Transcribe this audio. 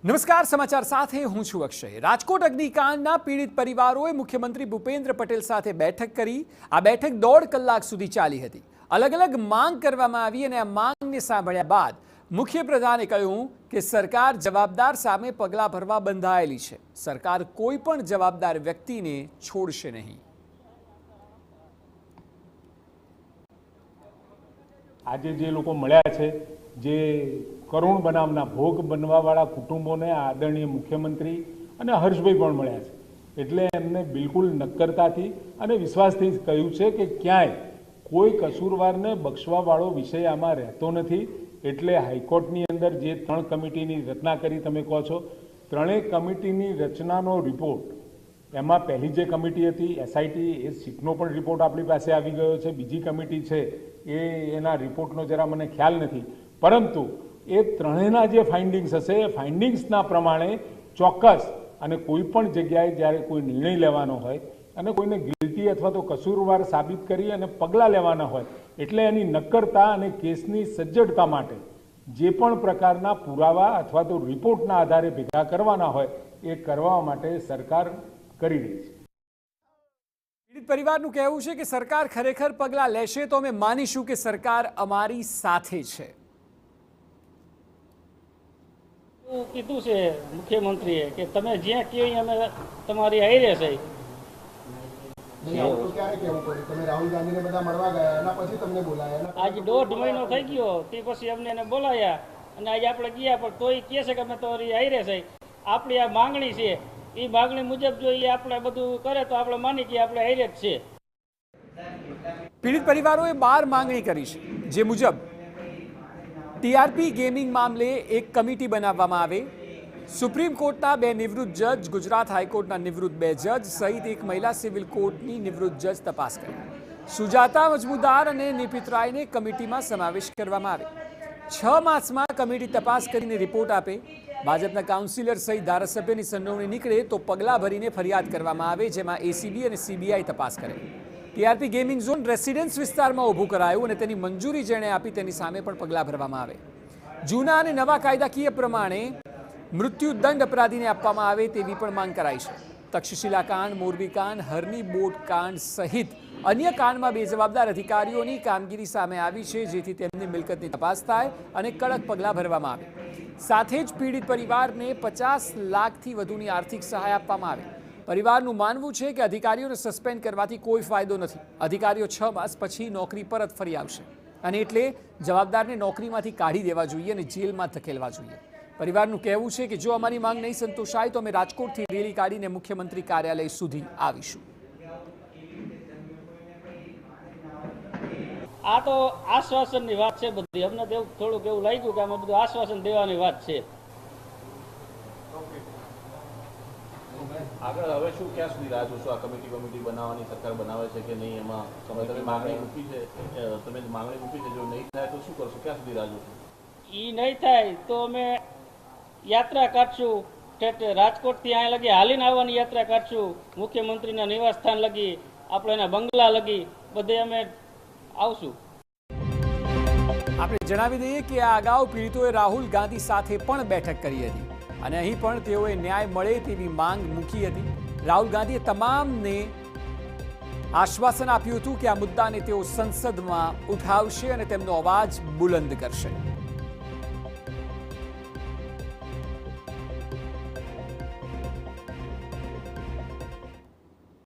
નમસ્કાર સમાચાર સાથે હું છું અક્ષય। રાજકોટ અગ્નિકાંડના પીડિત પરિવારોએ મુખ્યમંત્રી ભૂપેન્દ્ર પટેલ સાથે બેઠક કરી। આ બેઠક 1.5 કલાક સુધી ચાલી હતી। અલગ અલગ માંગ કરવામાં આવી અને આ માંગને સાંભળ્યા બાદ મુખ્યપ્રધાને કહ્યું કે સરકાર જવાબદાર સામે પગલાં ભરવા બંધાયેલી છે। સરકાર કોઈ પણ જવાબદાર વ્યક્તિને છોડશે નહીં। આજે જે લોકો મળ્યા છે, જે કરુણ બનાવના ભોગ બનવાવાળા કુટુંબોને આદરણીય મુખ્યમંત્રી અને હર્ષભાઈ પણ મળ્યા છે, એટલે એમને બિલકુલ નક્કરતાથી અને વિશ્વાસથી કહ્યું છે કે ક્યાંય કોઈ કસૂરવારને બક્ષવાવાળો વિષય આમાં રહેતો નથી। એટલે હાઈકોર્ટની અંદર જે 3 કમિટીની રચના કરી, તમે કહો છો, 3 કમિટીની રચનાનો રિપોર્ટ, એમાં પહેલી જે કમિટી હતી SIT, એ સીટનો પણ રિપોર્ટ આપણી પાસે આવી ગયો છે। બીજી કમિટી છે એના રિપોર્ટનો જરા મને ખ્યાલ નથી, પરંતુ એ ત્રણેયના જે ફાઇન્ડિંગ્સ હશે એ ફાઇન્ડિંગ્સના પ્રમાણે ચોક્કસ અને કોઈ પણ જગ્યાએ જ્યારે કોઈ નિર્ણય લેવાનો હોય અને કોઈને ગિલ્ટી અથવા તો કસૂરવાર સાબિત કરી અને પગલાં લેવાના હોય, એટલે એની નક્કરતા અને કેસની સજ્જડતા માટે જે પણ પ્રકારના પુરાવા અથવા તો રિપોર્ટના આધારે ભેગા કરવાના હોય એ કરવા માટે સરકાર કરી રહી છે। પીડિત પરિવારનું કહેવું છે કે સરકાર ખરેખર પગલાં લેશે તો અમે માનીશું કે સરકાર અમારી સાથે છે। કીધું છે મુખ્યમંત્રીએ કે તમે જ્યાં કહો અમે તમારી હારે છે। આજે 1.5 મહિનો થઈ ગયો, તે પછી અમને એને બોલાયા અને આજે આપણે ગયા, પણ તોય કહે છે કે અમે તમારી હારે છે। આપણી આ માંગણી છે, એ માંગણી મુજબ જો એ આપણે બધું કરે તો આપણે માની કે આપણે હારે જ છે। પીડિત પરિવારોએ 12 માંગણી કરી છે, જે મુજબ TRP ગેમિંગ મામલે એક કમિટી બનાવવામાં આવે, સુપ્રીમ કોર્ટના 2 નિવૃત્ત જજ, ગુજરાત હાઈકોર્ટના નિવૃત્ત 2 જજ સહિત એક મહિલા સિવિલ કોર્ટની નિવૃત્ત જજ તપાસ કરે, સુજાતા મજમુદાર અને નિપિત રાયને કમિટીમાં સમાવેશ કરવામાં આવે। 6 માસમાં કમિટી તપાસ કરીને રિપોર્ટ આપે। ભાજપના કાઉન્સિલર સહિત ધારાસભ્યની સંડોવણી નીકળે તો પગલાં ભરીને ફરિયાદ કરવામાં આવે, જેમાં ACB અને CBI તપાસ કરે। TRP ગેમિંગ ઝોન રેસિડેન્સ વિસ્તારમાં ઊભું કરાયું અને તેની મંજૂરી જેણે આપી તેની સામે પણ પગલાં ભરવામાં આવે। જૂના અને નવા કાયદાકીય પ્રમાણે મૃત્યુદંડ અપરાધીને આપવામાં આવે તેવી પણ માંગ કરાઈ છે। તક્ષશિલા કાંડ, મોરબી કાંડ, હરની બોટ કાંડ સહિત અન્ય કાંડમાં બેજવાબદાર અધિકારીઓની કામગીરી સામે આવી છે, જેથી તેમની મિલકતની તપાસ થાય અને કડક પગલાં ભરવામાં આવે। સાથે જ પીડિત પરિવારને 50 લાખથી વધુની આર્થિક સહાય આપવામાં આવે। પરિવારનું માનવું છે કે અધિકારીઓને સસ્પેન્ડ કરવાથી કોઈ ફાયદો નથી। અધિકારીઓ 6 માસ પછી નોકરી પરત ફરી આવશે અને એટલે જવાબદારને નોકરીમાંથી કાઢી દેવા જોઈએ અને જેલમાં ધકેલવા જોઈએ। પરિવારનું કહેવું છે કે જો અમારી માંગ નહીં સંતોષાય તો અમે રાજકોટથી રેલી કાઢીને મુખ્યમંત્રી કાર્યાલય સુધી આવીશું। આ તો આશ્વાસનની વાત છે બધી, અમને તો થોડુંક એવું લાગ્યું કે આમાં બધું આશ્વાસન દેવાની વાત છે। આગળ હવે શું, ક્યાં સુધી રાહ જોશો? આ કમિટી બનાવવાની સરકાર બનાવે છે કે નહીં, એમાં તમે માંગણી મૂકી છે, જો નહીં થાય તો શું કરશો? ક્યાં સુધી રાહ જોશો? એ નહીં થાય તો અમે યાત્રા કાઢશું, રાજકોટથી અહીંયા લગી હાલીને આવવાની યાત્રા કાઢશું, મુખ્યમંત્રીના નિવાસસ્થાન લગી, આપણે એના બંગલા લગી બધે અમે આવશું। આપણે જણાવી દઈએ કે આ અગાઉ પીડિતોએ રાહુલ ગાંધી સાથે પણ બેઠક કરી હતી અને અહીં પણ તેઓએ ન્યાય મળે તેવી માંગ મૂકી હતી। રાહુલ ગાંધીએ તમામને આશ્વાસન આપ્યું હતું કે આ મુદ્દાને તેઓ સંસદમાં ઉઠાવશે અને તેમનો અવાજ બુલંદ કરશે।